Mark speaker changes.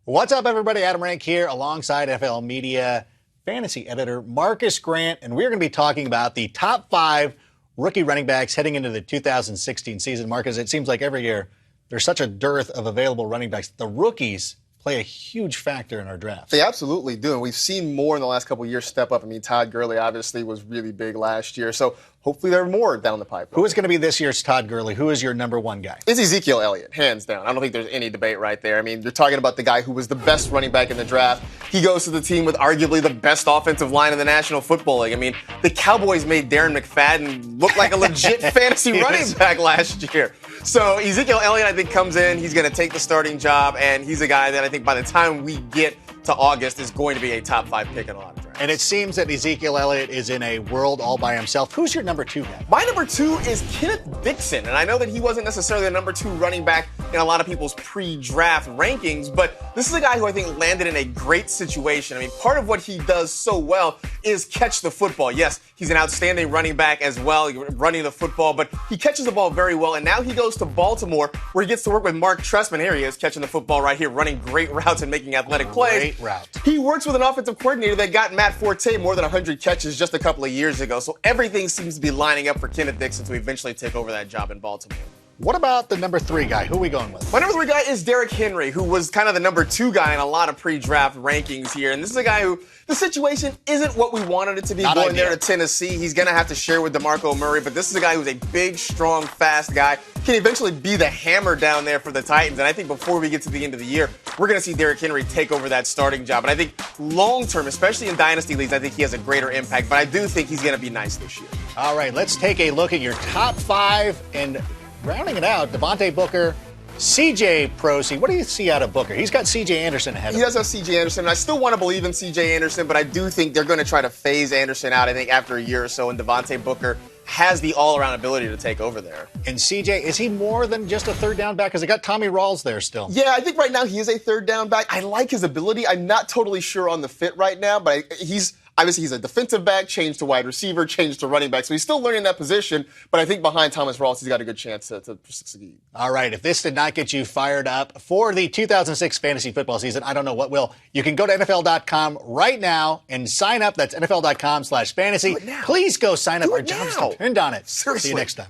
Speaker 1: What's up, everybody? Adam Rank here alongside FL Media fantasy editor Marcas Grant, and we're going to be talking about the top 5 rookie running backs heading into the 2016 season. Marcas, it seems like every year there's such a dearth of available running backs. The rookies play a huge factor in our drafts.
Speaker 2: They absolutely do, and we've seen more in the last couple of years step up. I mean, Todd Gurley obviously was really big last year, so hopefully there are more down the pipe.
Speaker 1: Who is going to be this year's Todd Gurley? Who is your number one guy?
Speaker 2: It's Ezekiel Elliott, hands down. I don't think there's any debate right there. I mean, you're talking about the guy who was the best running back in the draft. He goes to the team with arguably the best offensive line in the National Football League. I mean, the Cowboys made Darren McFadden look like a legit fantasy running back last year. So Ezekiel Elliott, I think, comes in. He's going to take the starting job, and he's a guy that I think by the time we get to August is going to be a top 5 pick in a lot of drafts.
Speaker 1: And it seems that Ezekiel Elliott is in a world all by himself. Who's your number 2 guy?
Speaker 2: My number 2 is Kenneth Dixon, and I know that he wasn't necessarily the number 2 running back in a lot of people's pre-draft rankings, but this is a guy who I think landed in a great situation. I mean, part of what he does so well is catch the football. Yes, he's an outstanding running back as well, running the football, but he catches the ball very well, and now he goes to Baltimore where he gets to work with Mark Trestman. Here he is, catching the football right here, running great routes and making athletic plays.
Speaker 1: Great route.
Speaker 2: He works with an offensive coordinator that got Matt Forte more than 100 catches just a couple of years ago, so everything seems to be lining up for Kenneth Dixon to eventually take over that job in Baltimore.
Speaker 1: What about the number 3 guy? Who are we going with?
Speaker 2: My number 3 guy is Derrick Henry, who was kind of the number 2 guy in a lot of pre-draft rankings here. And this is a guy who, the situation isn't what we wanted it to be.
Speaker 1: Not
Speaker 2: going
Speaker 1: ideal.
Speaker 2: there to Tennessee. He's going to have to share with DeMarco Murray, but this is a guy who's a big, strong, fast guy. Can eventually be the hammer down there for the Titans. And I think before we get to the end of the year, we're going to see Derrick Henry take over that starting job. And I think long-term, especially in dynasty leagues, I think he has a greater impact. But I do think he's going to be nice this year.
Speaker 1: All right, let's take a look at your top 5 and rounding it out, Devontae Booker, C.J. Prosey. What do you see out of Booker? He's got C.J. Anderson ahead of him.
Speaker 2: He does have C.J. Anderson. I still want to believe in C.J. Anderson, but I do think they're going to try to phase Anderson out, I think, after a year or so, and Devontae Booker has the all-around ability to take over there.
Speaker 1: And C.J., is he more than just a third down back? Because they got Tommy Rawls there still.
Speaker 2: Yeah, I think right now he is a third down back. I like his ability. I'm not totally sure on the fit right now, but he's a defensive back, changed to wide receiver, changed to running back. So he's still learning that position, but I think behind Thomas Rawls, he's got a good chance to succeed.
Speaker 1: All right, if this did not get you fired up for the 2006 fantasy football season, I don't know what will. You can go to NFL.com right now and sign up. That's NFL.com/fantasy. Please go sign up. Our jobs depend on it.
Speaker 2: Seriously.
Speaker 1: See you next time.